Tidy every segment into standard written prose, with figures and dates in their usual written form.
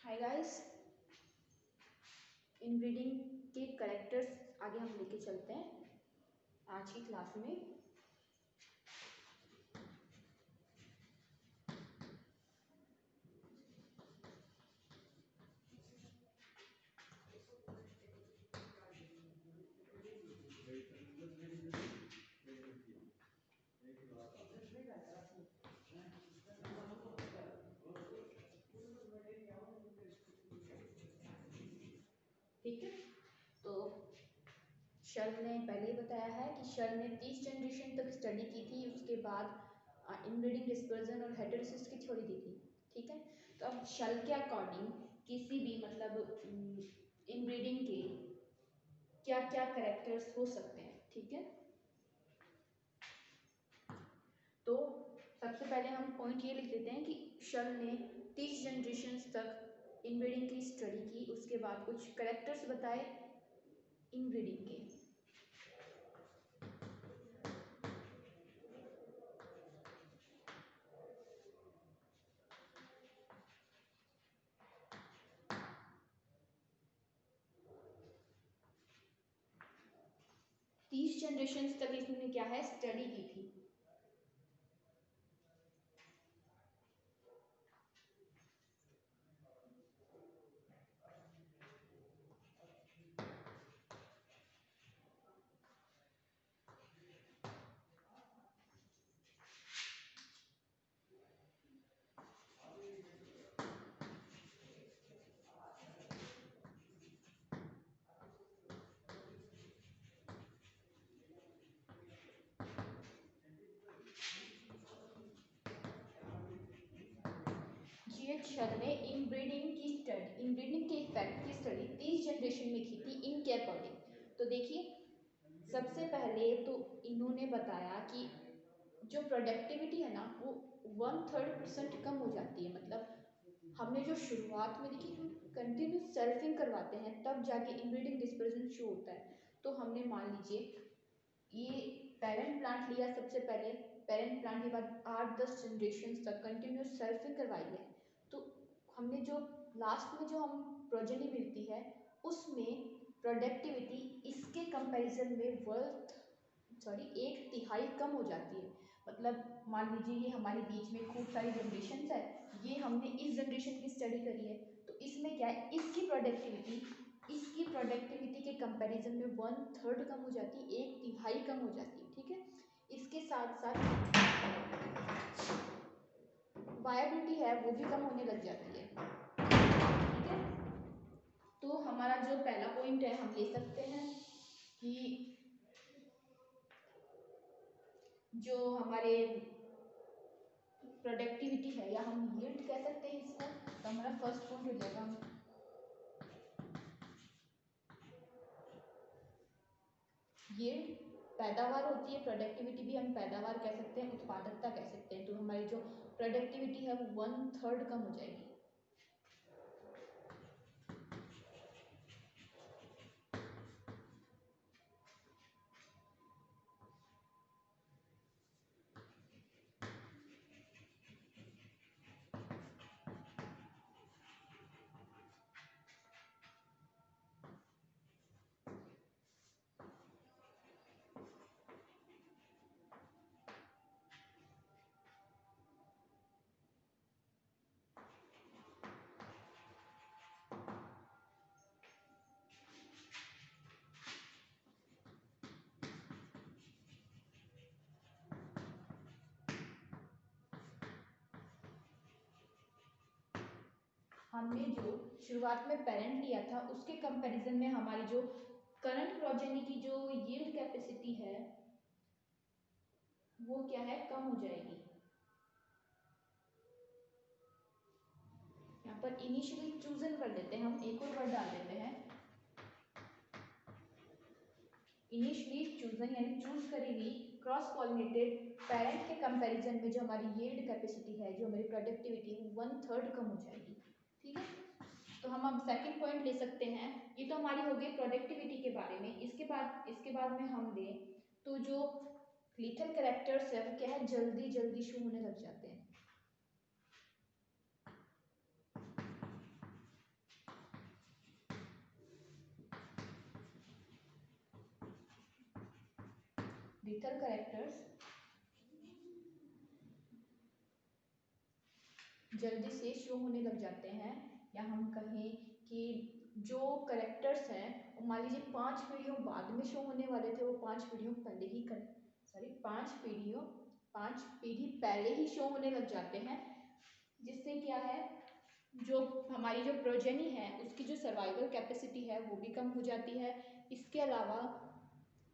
Hi guys, inbreeding के characters आगे हम लेके चलते हैं आज की क्लास में। ठीक है, तो शर्ल ने पहले ही बताया है कि शर्ल ने 30 जनरेशन तक स्टडी की थी, उसके बाद इनब्रीडिंग, डिस्पर्जन और हेटेरोसिस की थ्योरी दी थी। ठीक है, तो अब शर्ल के अकॉर्डिंग किसी भी इनब्रीडिंग के क्या क्या करेक्टर्स हो सकते हैं। ठीक है, तो सबसे पहले हम पॉइंट ये लिख देते हैं कि शर्ल ने 30 जनरेशन तक इनब्रीडिंग की स्टडी की, उसके बाद कुछ करेक्टर्स बताए इनब्रीडिंग के। 30 जनरेशन तक इसने क्या है स्टडी की थी। शर्ल ने इनब्रीडिंग के इफेक्ट की स्टडी 30 जनरेशन में की थी इनके अकॉर्डिंग। तो देखिए, सबसे पहले तो इन्होंने बताया कि जो प्रोडक्टिविटी है ना वो 1/3% कम हो जाती है। मतलब हमने जो शुरुआत में देखी, हम कंटिन्यू सेल्फिंग करवाते हैं तब जाके इनब्रीडिंग डिस्पर्जन शो होता है। तो हमने मान लीजिए ये पेरेंट प्लांट लिया, सबसे पहले पेरेंट प्लांट के बाद 8-10 जनरेशन तक कंटिन्यूस सेल्फिंग करवाई है, तो हमने जो लास्ट में जो हम प्रोजेनी मिलती है उसमें प्रोडक्टिविटी इसके कंपैरिजन में 1/3 कम हो जाती है। मतलब मान लीजिए ये हमारे बीच में खूब सारी जनरेशन है, ये हमने इस जनरेशन की स्टडी करी है, तो इसमें क्या है इसकी प्रोडक्टिविटी के कंपैरिजन में 1/3 कम हो जाती है, 1/3 कम हो जाती है। ठीक है, इसके साथ साथ वायबिलिटी है वो भी कम होने लग जाती है। ठीक है, तो हमारा जो पहला पॉइंट है हम ले सकते हैं कि जो हमारे प्रोडक्टिविटी है या हम यील्ड कह सकते हैं इसको, तो हमारा फर्स्ट पॉइंट हो जाएगा यील्ड। पैदावार होती है, प्रोडक्टिविटी भी हम पैदावार कह सकते हैं, उत्पादकता कह सकते हैं। तो हमारी जो प्रोडक्टिविटी है वो 1/3 कम हो जाएगी। हमने जो शुरुआत में पेरेंट लिया था उसके कंपैरिजन में हमारी जो करंट प्रोजेनी की जो यील्ड कैपेसिटी है वो क्या है, कम हो जाएगी। यहाँ पर इनिशियली चूजन कर देते हैं, हम एक और वर्ड डाल देते हैं, इनिशियली चूजन यानी चूज करी हुई क्रॉस पॉलिनेटेड पेरेंट के कंपैरिजन में जो हमारी यील्ड कैपेसिटी है, जो हमारी प्रोडक्टिविटी है, 1/3 कम हो जाएगी। ठीक है, तो हम अब सेकंड पॉइंट ले सकते हैं। ये तो हमारी हो गई प्रोडक्टिविटी के बारे में। इसके बाद में हम लें तो जो लिथल कैरेक्टर्स है वो क्या है, जल्दी जल्दी शो होने लग जाते हैं। लिथल कैरेक्टर्स जल्दी से शो होने लग जाते हैं, या हम कहें कि जो करेक्टर्स हैं वो मान लीजिए 5 पीढ़ियों बाद में शो होने वाले थे, वो 5 पीढ़ियों पहले ही 5 पीढ़ी पहले ही शो होने लग जाते हैं, जिससे क्या है जो हमारी जो प्रोजेनी है उसकी जो सर्वाइवल कैपेसिटी है वो भी कम हो जाती है। इसके अलावा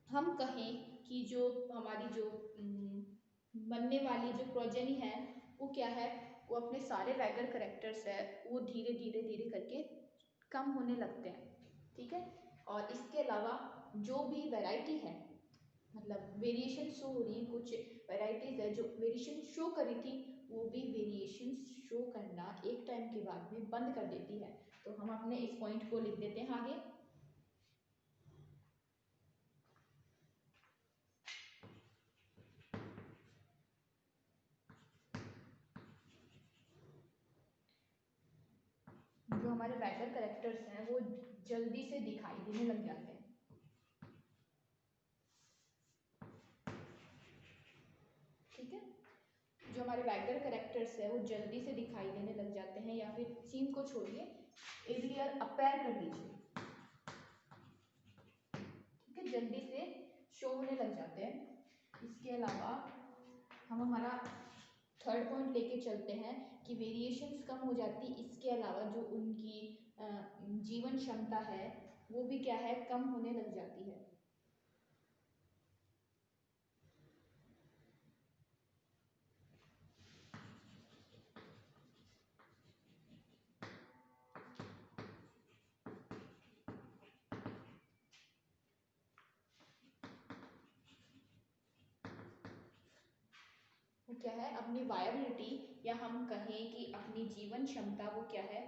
हम कहें कि जो हमारी जो बनने वाली जो प्रोजेनी है वो क्या है, वो अपने सारे वैगर करेक्टर्स है वो धीरे धीरे धीरे करके कम होने लगते हैं, ठीक है। और इसके अलावा जो भी वैरायटी है, मतलब वेरिएशन शो हो रही है, कुछ वैरायटीज है जो वेरिएशन शो करी थी वो भी वेरिएशन शो करना एक टाइम के बाद में बंद कर देती है। तो हम अपने इस पॉइंट को लिख देते हैं आगे। जो हमारे वैगर करेक्टर्स हैं वो जल्दी से दिखाई देने लग जाते हैं, ठीक है। जो हमारे वैगर करेक्टर्स है वो जल्दी से दिखाई देने लग जाते हैं, या फिर सीन को छोड़िए एरियल अपेयर कर लीजिए, ठीक है, जल्दी से शो होने लग जाते हैं। इसके अलावा हम हमारा थर्ड पॉइंट लेके चलते हैं कि वेरिएशंस कम हो जाती, इसके अलावा जो उनकी जीवन क्षमता है वो भी क्या है, कम होने लग जाती है। वो क्या है, अपनी वायबिलिटी या हम कहें कि अपनी जीवन क्षमता वो क्या है,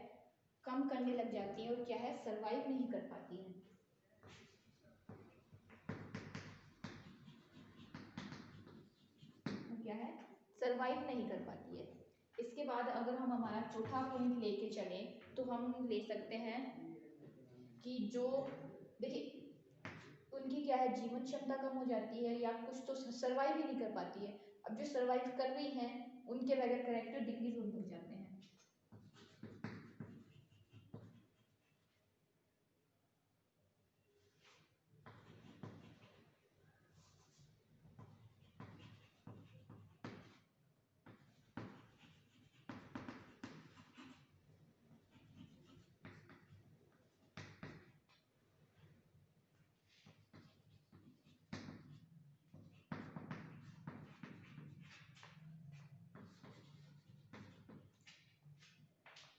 कम करने लग जाती है और क्या है, सरवाइव नहीं कर पाती है। क्या है, सरवाइव नहीं कर पाती है। इसके बाद अगर हम हमारा चौथा पॉइंट लेके चलें तो हम ले सकते हैं कि जो देखिए उनकी क्या है, जीवन क्षमता कम हो जाती है या कुछ तो सरवाइव ही नहीं कर पाती है। अब जो सरवाइव कर रही हैं उनके वगैरह करेक्टर डिक्रीज होने लग जाते हैं।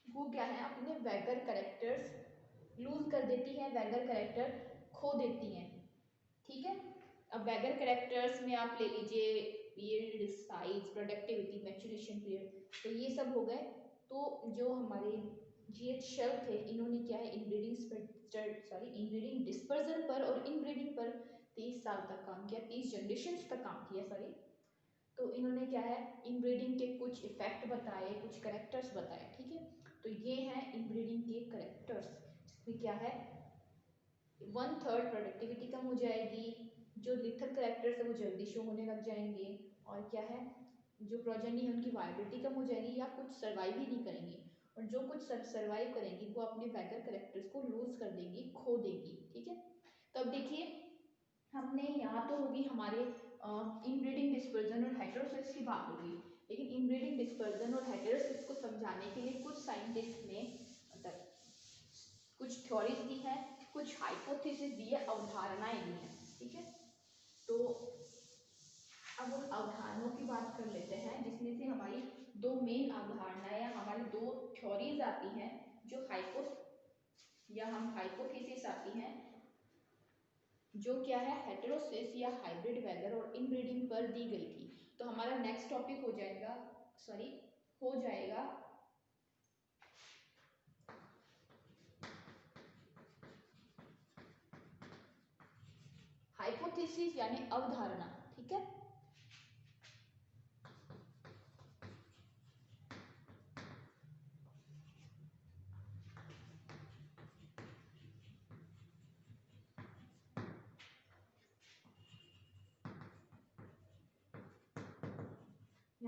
वो क्या है, अपने वैगर करेक्टर्स लूज कर देती है, वैगर करेक्टर खो देती हैं, ठीक है। अब वैगर करेक्टर्स में आप ले लीजिए yield, size, productivity, maturation period, तो ये सब हो गए। तो जो हमारे जीएच शेल थे इन्होंने क्या है, इनब्रीडिंग डिस्पर्जन पर और इनब्रीडिंग पर 30 साल तक काम किया, 30 जनरेशन तक काम किया, सॉरी। तो इन्होंने क्या है, इनब्रीडिंग के कुछ इफेक्ट बताए, कुछ करेक्टर्स बताए, ठीक है। तो ये हैं इनब्रीडिंग के करेक्टर्स, जिसमें क्या है 1/3 प्रोडक्टिविटी कम हो जाएगी, जो लिथल करेक्टर्स है वो जल्दी शो होने लग जाएंगे, और क्या है जो प्रोजेनी है उनकी वायबिलिटी कम हो जाएगी या कुछ सर्वाइव ही नहीं करेंगी, और जो कुछ सर्वाइव करेंगी वो अपने वैगर करेक्टर्स को लूज कर देंगी, खो देंगी, ठीक है। तो अब देखिए हमने यहाँ तो होगी हमारे इनब्रीडिंग डिस्पर्जन और हेटेरोसिस की बात होगी, लेकिन इनब्रीडिंग डिस्पर्जन और हेटेरोसिस को समझाने के लिए कुछ साइंटिस्ट ने मतलब कुछ थ्योरीज दी है, कुछ हाइपोथेसिस दी है, अवधारणाएं दी हैं, ठीक है। तो अब उन अवधारणाओं की बात कर लेते हैं, जिसमें से हमारी दो मेन अवधारणाएं या हमारी दो थ्योरीज आती हैं, जो हम हाइपोथेसिस आती हैं, जो क्या है हेटेरोसिस या हाइब्रिड वैगर और इनब्रीडिंग पर दी गई थी। तो हमारा नेक्स्ट टॉपिक हो जाएगा हाइपोथेसिस यानी अवधारणा, ठीक है।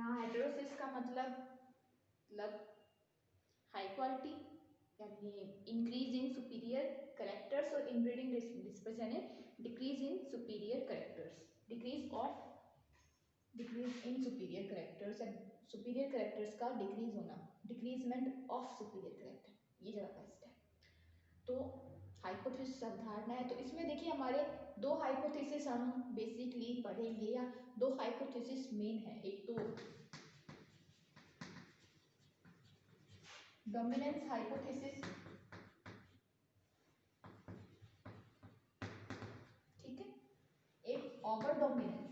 यहाँ हेटेरोसिस का मतलब हाई क्वालिटी यानी इंक्रीज इन सुपीरियर करेक्टर्स, और इनब्रीडिंग डिस्पर्सन है decrease in superior characters, decrease in superior characters and superior characters का डिक्रीज होना, डिक्रीजमेंट ऑफ सुपीरियर करेक्टर, ये ज़्यादा बेस्ट है। तो हाइपोथेसिस अवधारणा है, तो इसमें देखिए हमारे दो हाइपोथेसिस हम बेसिकली पढ़ेंगे, या दो हाइपोथेसिस मेन है। एक तो डोमिनेंस हाइपोथेसिस, ठीक है, एक ओवर डोमिनेंस।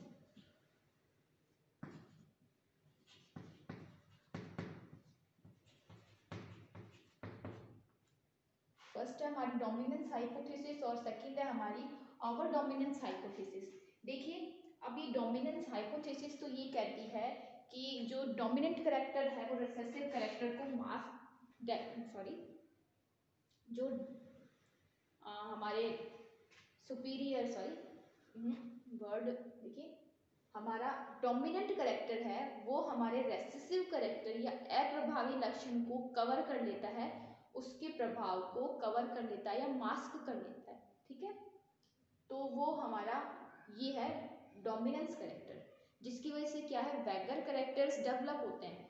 फर्स्ट है हमारी डोमिनेंस हाइपोथेसिस और सेकंड है हमारी ओवर डोमिनेंस हाइपोथेसिस। देखिए अब ये डोमिनेंस हाइपोथेसिस तो ये कहती है कि जो डोमिनेंट करेक्टर है वो रिसेसिव करेक्टर को जो हमारे सुपीरियर वर्ड देखिए, हमारा डोमिनेंट करेक्टर है वो हमारे रेसेसिव करेक्टर या अप्रभावी लक्षण को कवर कर लेता है, उसके प्रभाव को कवर कर लेता है या मास्क कर लेता है, ठीक है। तो वो हमारा ये है डोमिनेंस करेक्टर, जिसकी वजह से क्या है वैगर करेक्टर्स डेवलप होते हैं।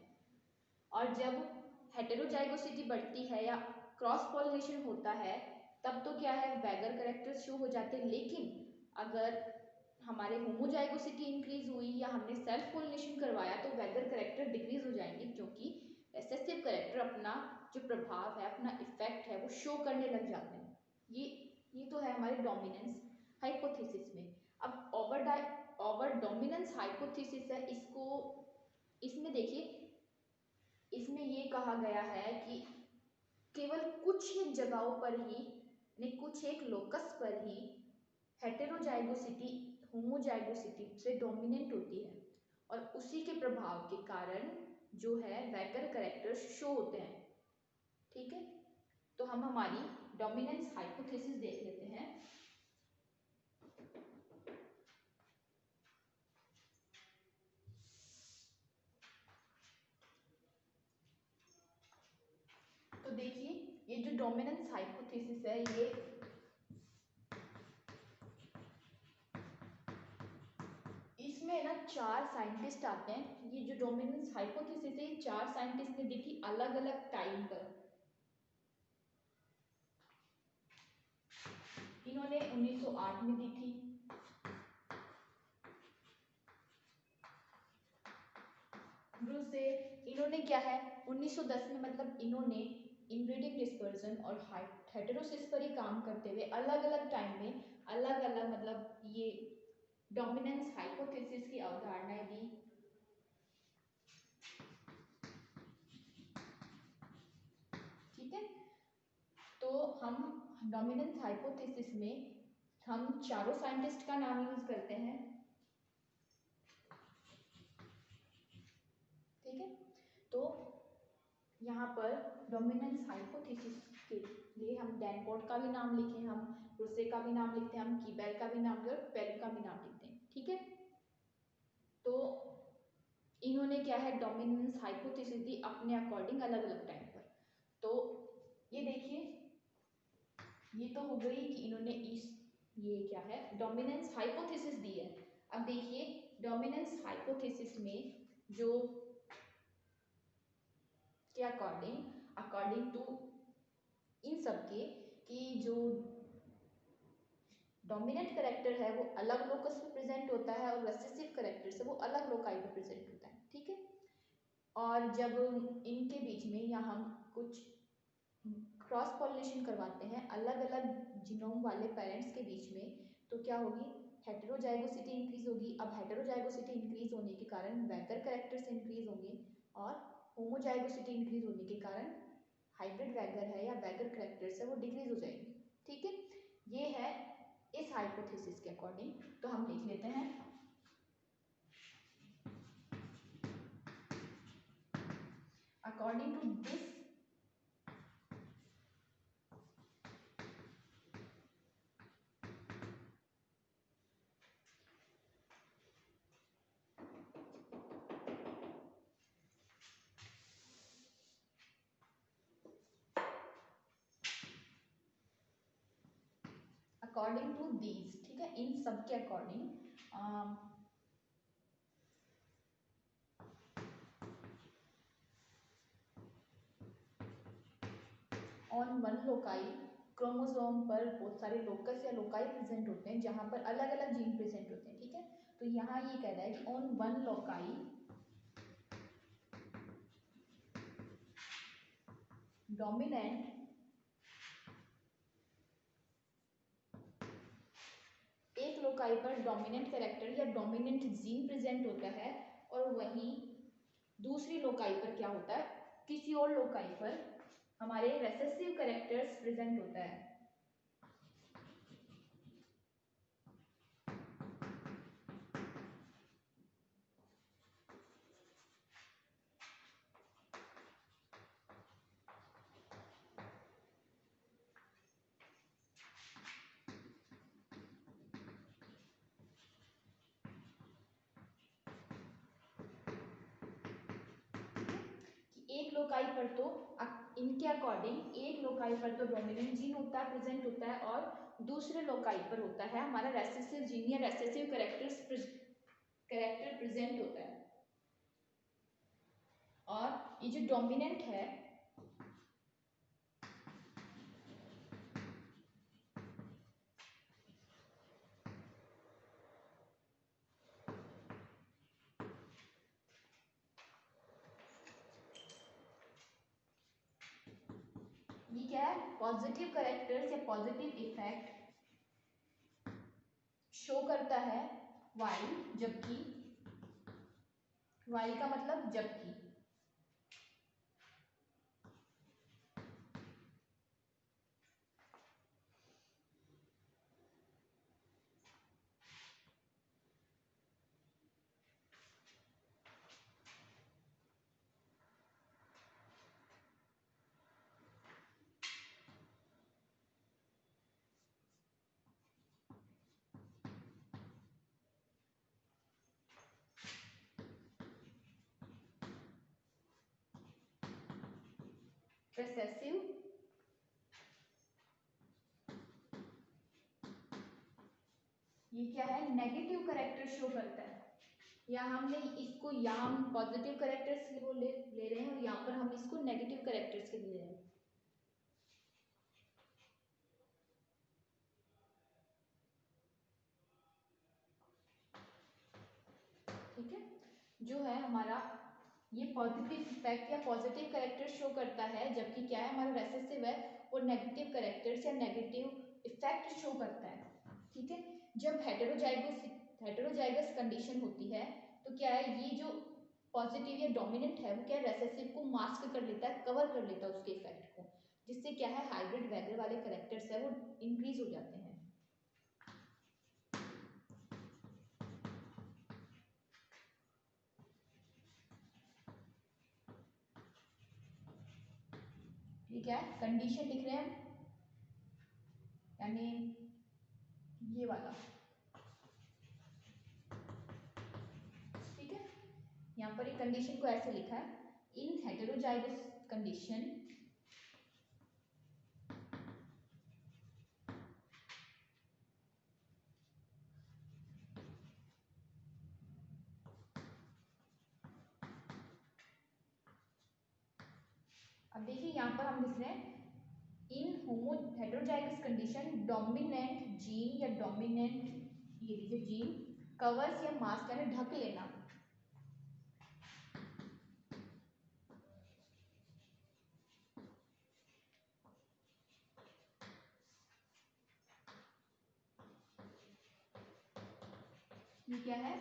और जब हेटेरोजाइगोसिटी बढ़ती है या क्रॉस पॉलिनेशन होता है तब तो क्या है वैगर करेक्टर्स शो हो जाते हैं, लेकिन अगर हमारे होमोजाइगोसिटी इंक्रीज हुई या हमने सेल्फ पॉलिनेशन करवाया तो वैगर करेक्टर डिक्रीज हो जाएंगे, क्योंकि रेसेसिव करेक्टर अपना जो प्रभाव है, अपना इफेक्ट है वो शो करने लग जाते हैं। ये तो है हमारे डोमिनेंस हाइपोथेसिस में। अब ओवर डोमिनेंस हाइपोथेसिस है, इसमें देखिए इसमें ये कहा गया है कि केवल कुछ ही जगहों पर ही, कुछ एक लोकस पर ही हेटेरोजाइगोसिटी होमोजाइगोसिटी से डोमिनेंट होती है, और उसी के प्रभाव के कारण जो है वैगर करेक्टर्स शो होते हैं, ठीक है। तो हम हमारी डोमिनेंस हाइपोथेसिस देख लेते हैं। तो देखिए ये जो डोमिनेंस हाइपोथेसिस है, ये इसमें ना 4 साइंटिस्ट आते हैं। ये जो डोमिनेंस हाइपोथेसिस है, 4 साइंटिस्ट ने देखी अलग अलग टाइम पर। इन्होंने 1908 में दी थी, से इन्होंने क्या है 1910 में, मतलब इन्होंने इनब्रीडिंग डिस्पर्सन और हेटेरोसिस पर ही काम करते हुए अलग अलग टाइम में अलग अलग मतलब ये डोमिनेंस हाइपोथेसिस की अवधारणाएं दी। ठीक है, तो हम डोमिनेंस हाइपोथेसिस में हम चारों साइंटिस्ट का नाम यूज करते हैं, ठीक है। तो यहाँ पर डोमिनेंस हाइपोथेसिस के लिए हम डैनफोर्ड का भी नाम लिखे, हम रूसे का भी नाम लिखते हैं, हम कीबेल का भी नाम लिखते हैं, पेल का भी नाम लिखते हैं, ठीक है। तो इन्होंने क्या है डोमिनेंस हाइपोथेसिस दी अपने अकॉर्डिंग अलग अलग टाइम पर। तो ये देखिए ये तो हो गई कि इन्होंने ये क्या है डोमिनेंस हाइपोथेसिस दी है। अब देखिए डोमिनेंस हाइपोथेसिस में जो के अकॉर्डिंग टू इन सबके कि जो डोमिनेंट करेक्टर है वो अलग लोकस पे प्रेजेंट होता है और रेसेसिव करेक्टर से वो अलग लोकाई पे प्रेजेंट होता है, ठीक है। और जब इनके बीच में या हम कुछ क्रॉस पॉलिनेशन करवाते हैं अलग अलग जीनोम वाले पेरेंट्स के बीच में, तो क्या होगी हेटेरोजाइगोसिटी इंक्रीज होगी। अब हेटेरोजाइगोसिटी इंक्रीज होने के कारण वैगर कैरेक्टर्स इंक्रीज होंगे, और होमोजाइगोसिटी इंक्रीज होने के कारण हाइब्रिड वैगर है या वैगर कैरेक्टर्स है वो डिक्रीज हो जाएंगे, ठीक है। ये है इस हाइपोथेसिस के अकॉर्डिंग। तो हम लिख लेते हैं according to this according to these, ठीक है, इन सब के according on one loci, chromosome पर बहुत सारे लोकस या लोकाई प्रेजेंट होते हैं जहां पर अलग अलग जीन प्रेजेंट होते हैं, ठीक है। तो यहाँ ये कह रहा है कि ऑन वन लोकाई डोमिनेंट एक लोकाई पर डोमिनेंट कैरेक्टर या डोमिनेंट जीन प्रेजेंट होता है, और वहीं दूसरी लोकाई पर क्या होता है, किसी और लोकाई पर हमारे रेसेसिव कैरेक्टर्स प्रेजेंट होता है। एक लोकाई पर तो इनके अकॉर्डिंग एक लोकाई पर तो डोमिनेंट जीन होता है, प्रेजेंट होता है, और दूसरे लोकाई पर होता है हमारा रेसेसिव जीन या रेसेसिव कैरेक्टर प्रेजेंट होता है। और ये जो डोमिनेंट है ये क्या है, पॉजिटिव कैरेक्टर्स या पॉजिटिव इफेक्ट शो करता है वाइल, जबकि वाइल का मतलब जबकि, रेसेसिव ये क्या है, नेगेटिव कैरेक्टर शो करता है। या हमने इसको यहाँ हम पॉजिटिव कैरेक्टर्स के लिए ले रहे हैं, और यहाँ पर हम इसको नेगेटिव कैरेक्टर्स के लिए ले रहे हैं। ठीक है, जो है हमारा ये पॉजिटिव इफेक्ट या पॉजिटिव कैरेक्टर शो करता है, जबकि क्या है हमारा रेसेसिव है वो नेगेटिव कैरेक्टर्स या नेगेटिव इफेक्ट शो करता है। ठीक है, जब हेटेरोजाइगस कंडीशन होती है तो क्या है, ये जो पॉजिटिव या डोमिनेंट है वो क्या रेसेसिव को मास्क कर लेता है, कवर कर लेता है उसके इफेक्ट को, जिससे क्या है हाइब्रिड वैगल वाले कैरेक्टर्स है वो इंक्रीज हो जाते हैं। ठीक है, कंडीशन लिख रहे हैं यानी ये वाला, ठीक है। यहाँ पर एक कंडीशन को ऐसे लिखा है, इन हेटेरोजाइगस कंडीशन अब देखिए यहाँ पर हम लिख रहे हैं इन होमो हेटेरोजाइगस कंडीशन डोमिनेंट जीन या डोमिनेंट ये लीजिए जीन कवर्स या मास्क यानी ढक लेना, ये क्या है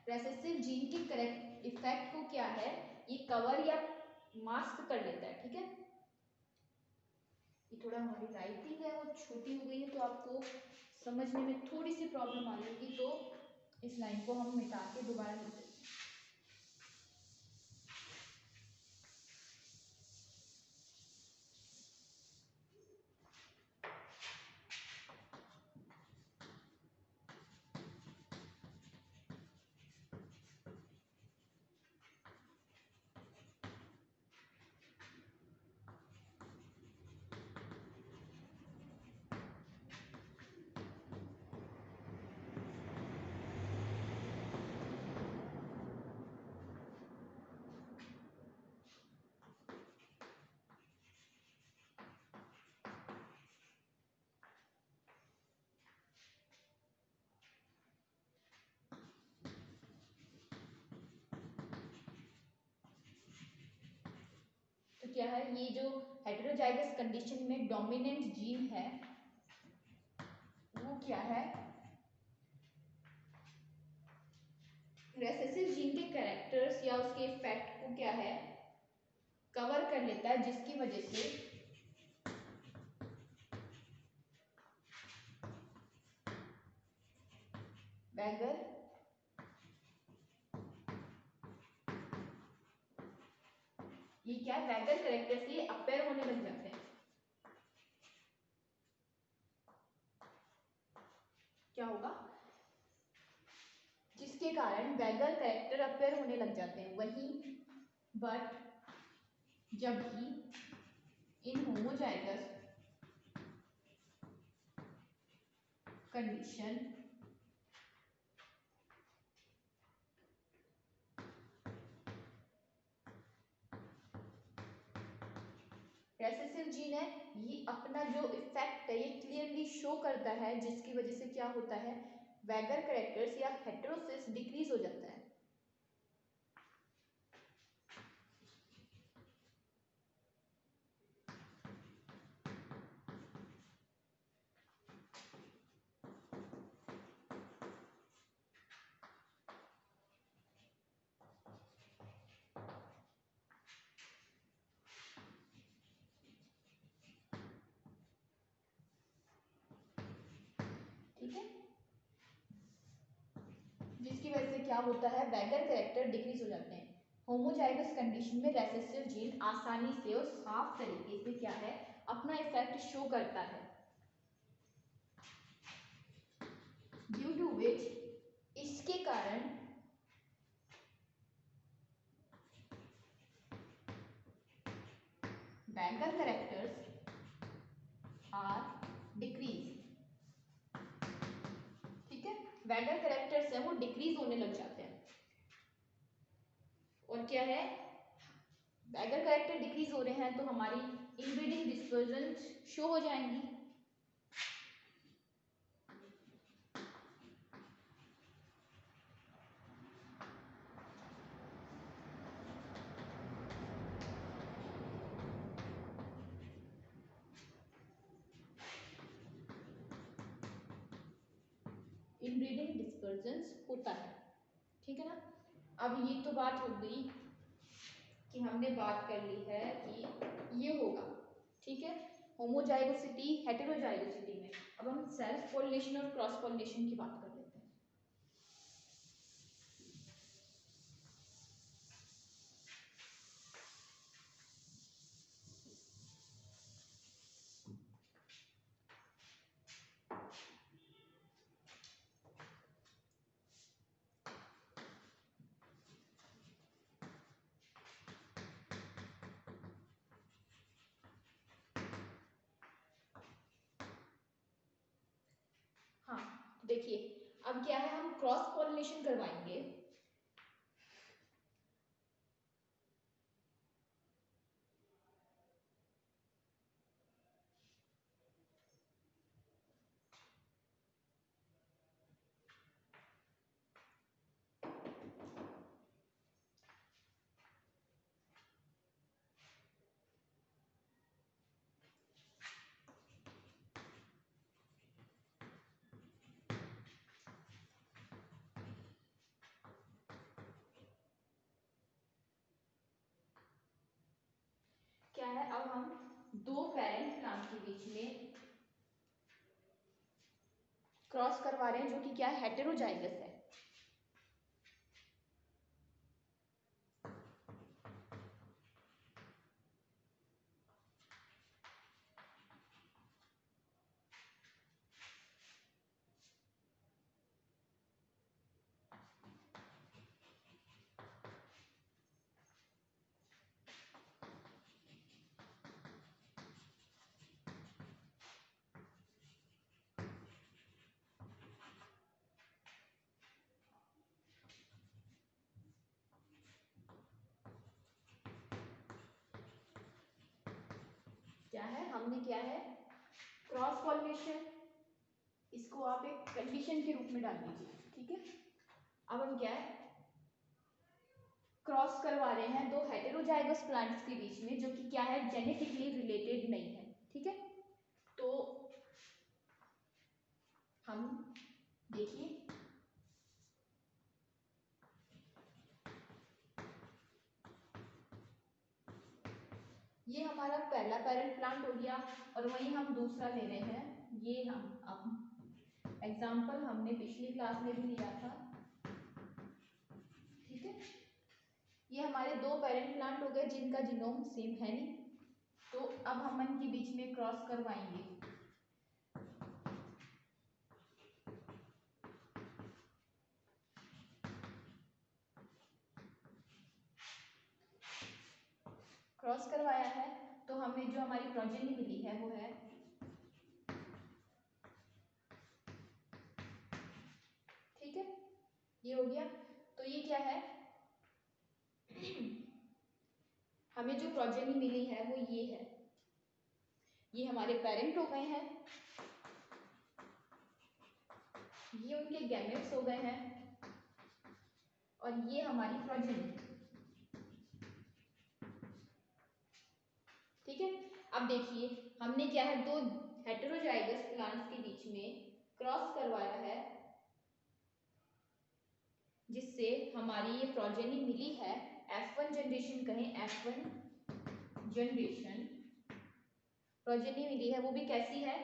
रेसेसिव जीन के करेक्ट इफेक्ट को क्या है ये कवर या मास्क कर लेता है। ठीक है, ये थोड़ा हमारी राइटिंग है वो छोटी हो गई है तो आपको समझने में थोड़ी सी प्रॉब्लम आ रही होगी, तो इस लाइन को हम मिटा के दोबारा लिख देते हैं। क्या है, ये जो हेटेरोजाइगस कंडीशन में डोमिनेंट जीन है वो क्या है, रेसेसिव जीन के कैरेक्टर्स या उसके इफेक्ट को क्या है, कवर कर लेता है, जिसकी वजह से वैगर ये क्या है, वैगर कैरेक्टर से अपेयर होने लग जाते हैं। क्या होगा, जिसके कारण वैगर कैरेक्टर अपेयर होने लग जाते हैं। वही बट जबकि इन होमोजाइगस कंडीशन रेसेसिव जीन है, ये अपना जो इफेक्ट है ये क्लियरली शो करता है, जिसकी वजह से क्या होता है, वैगर कैरेक्टर्स या हेटेरोसिस डिक्रीज हो जाता है। ठीक है, जिसकी वजह से क्या होता है, वैगर कैरेक्टर डिक्रीज हो जाते हैं। होमोजाइगस कंडीशन में रेसेसिव जीन आसानी से और साफ तरीके से क्या है, अपना इफेक्ट शो करता है, ड्यू टू विच इसके कारण वैगर कैरेक्टर्स आर डिक्रीज। ठीक है, वैगर कैरेक्टर्स है वो डिक्रीज होने लग जाते हैं। और क्या है, वैगर कैरेक्टर डिक्रीज हो रहे हैं तो हमारी इनब्रीडिंग डिस्पर्जन शो हो जाएंगी। इनब्रीडिंग डिस्पर्जन होता है। ठीक है ना, अब ये तो बात हो गई कि हमने बात कर ली है कि ये होगा। ठीक है, होमोजाइगोसिटी हेटेरोजाइगोसिटी में। अब हम सेल्फ पॉलिनेशन और क्रॉस पॉलिनेशन की बात कर लेते हैं। हाँ, देखिए अब क्या है, हम क्रॉस पॉलिनेशन करवाएंगे। क्या है, अब हम दो पेरेंट प्लांट के बीच में क्रॉस करवा रहे हैं, जो कि क्या है, हेटेरोजाइगस है। क्या है, हमने क्या है, क्रॉस पॉलिनेशन, इसको आप एक कंडीशन के रूप में डाल दीजिए। ठीक है, अब हम क्या है, क्रॉस करवा रहे हैं दो हेटेरोजाइगस प्लांट्स के बीच में, जो कि क्या है, जेनेटिकली रिलेटेड नहीं है, ठीक है। तो हम देखिए, ये हमारा पहला पेरेंट प्लांट हो गया, और वहीं हम दूसरा ले रहे हैं। ये हम अब एग्जाम्पल हमने पिछली क्लास में भी लिया था, ठीक है। ये हमारे दो पेरेंट प्लांट हो गए जिनका जीनोम सेम है नहीं, तो अब हम इनके बीच में क्रॉस करवाएंगे। क्रॉस करवाया है तो हमें जो हमारी प्रोजेनी मिली है वो है, ठीक है, ये हो गया। तो ये क्या है, हमें जो प्रोजेनी मिली है वो ये है, ये हमारे पेरेंट हो गए हैं, ये उनके गैमेट्स हो गए हैं, और ये हमारी प्रोजेनी, ठीक है। अब देखिए, हमने क्या है, दो हेटेरोजाइगस प्लांट्स के बीच में क्रॉस करवाया है, जिससे हमारी ये प्रोजेनी मिली है। F1 जनरेशन कहें, F1 जनरेशन प्रोजेनी मिली है, वो भी कैसी है,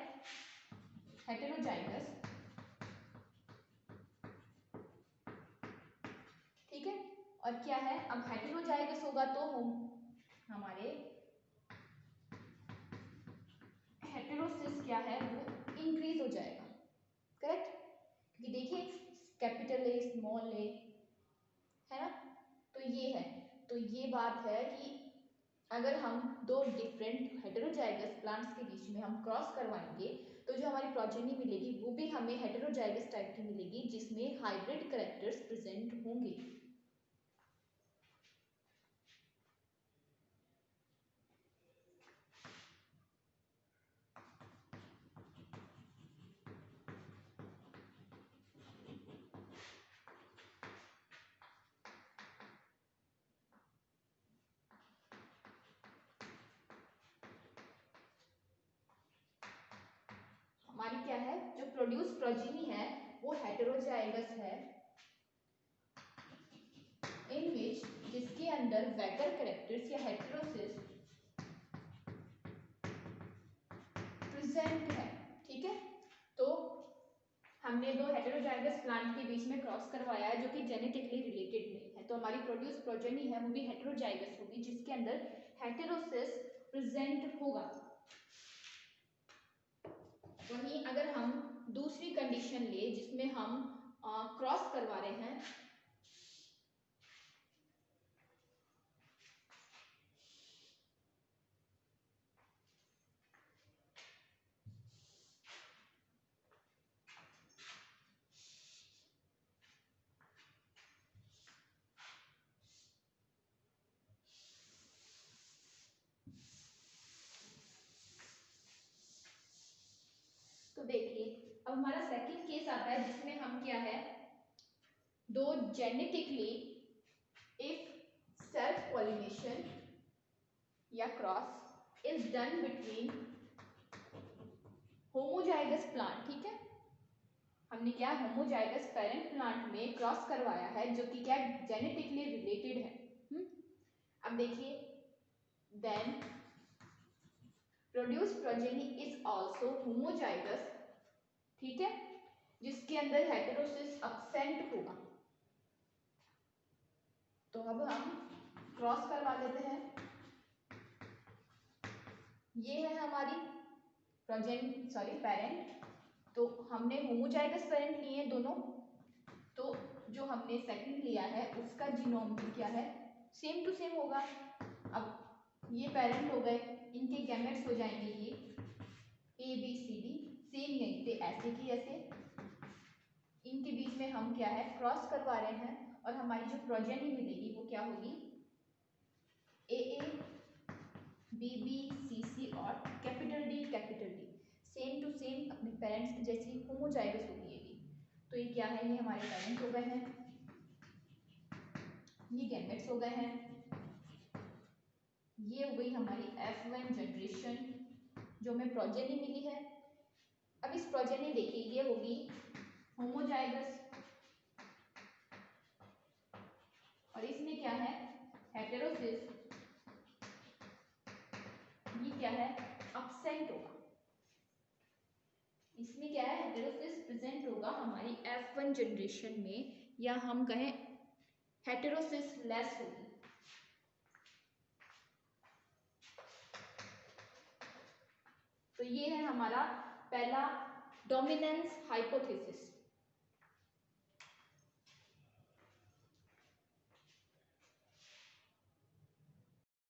हेटेरोजाइगस, ठीक है। और क्या है, अब हेटेरोजाइगस होगा तो हम हमारे हेटेरोसिस क्या है वो इंक्रीज हो जाएगा, करेक्ट। क्योंकि देखिए, कैपिटल ए स्मॉल ए है ना, तो ये है, तो ये बात है कि अगर हम दो डिफरेंट हेटेरोजाइगस प्लांट्स के बीच में हम क्रॉस करवाएंगे तो जो हमारी प्रोजेनी मिलेगी वो भी हमें हेटेरोजाइगस टाइप की मिलेगी, जिसमें हाइब्रिड कैरेक्टर्स प्रेजेंट होंगे। हमारी क्या है, जो प्रोड्यूस प्रोजेनी है वो हेटेरोजाइगस है, इन विच, जिसके अंदर वैकर कैरेक्टर्स या हेटेरोसिस प्रेजेंट है, ठीक है। तो हमने दो हेटेरोजाइगस प्लांट के बीच में क्रॉस करवाया है जो कि जेनेटिकली रिलेटेड नहीं है, तो हमारी प्रोड्यूस प्रोजेनी है वो भी हेटेरोजाइगस होगी, जिसके अंदर हेटेरोसिस प्रेजेंट होगा। वहीं अगर हम दूसरी कंडीशन ले जिसमें हम क्रॉस करवा रहे हैं, तो देखिए अब हमारा सेकंड केस आता है जिसमें हम क्या है, दो जेनेटिकली इफ सेल्फ पॉलिनेशन या cross is done between homozygous plant, ठीक है। हमने क्या होमोजाइगस पेरेंट प्लांट में क्रॉस करवाया है जो कि क्या जेनेटिकली रिलेटेड है। अब देखिए, then produce progeny is also homozygous, ठीक है, जिसके अंदर हेटेरोसिस अब्सेंट होगा। तो अब हम क्रॉस करवा लेते हैं, ये है हमारी प्रोजेनी सॉरी पेरेंट, तो हमने होमोजाइगस पेरेंट लिए हैं दोनों, तो जो हमने सेकंड लिया है उसका जीनोम भी क्या है, सेम टू सेम होगा। अब ये पेरेंट हो गए, इनके गैमेट्स हो जाएंगे ये ABCD, सेम यहीं पे ऐसे की ऐसे, इनके बीच में हम क्या है क्रॉस करवा रहे हैं, और हमारी जो प्रोजेनी मिलेगी वो क्या होगी, AA BBCC और capital D, same to same अपने पेरेंट्स की जैसी होमोजाइगस होगी ये भी। तो ये क्या है, ये हमारे पेरेंट हो गए हैं। ये गैमेट्स हो गए हैं। ये हो गई हमारी F1 जनरेशन जो हमें प्रोजेनी मिली है। अब इस प्रोजेनी देखिए ये होगी होमोजाइगस और इसमें क्या है हेटेरोसिस, ये क्या है अब्सेंट होगा। इसमें क्या है हेटेरोसिस प्रेजेंट होगा हमारी F1 जनरेशन में, या हम कहें हेटेरोसिस लेस होगी। तो ये है हमारा पहला डोमिनेंस हाइपोथेसिस।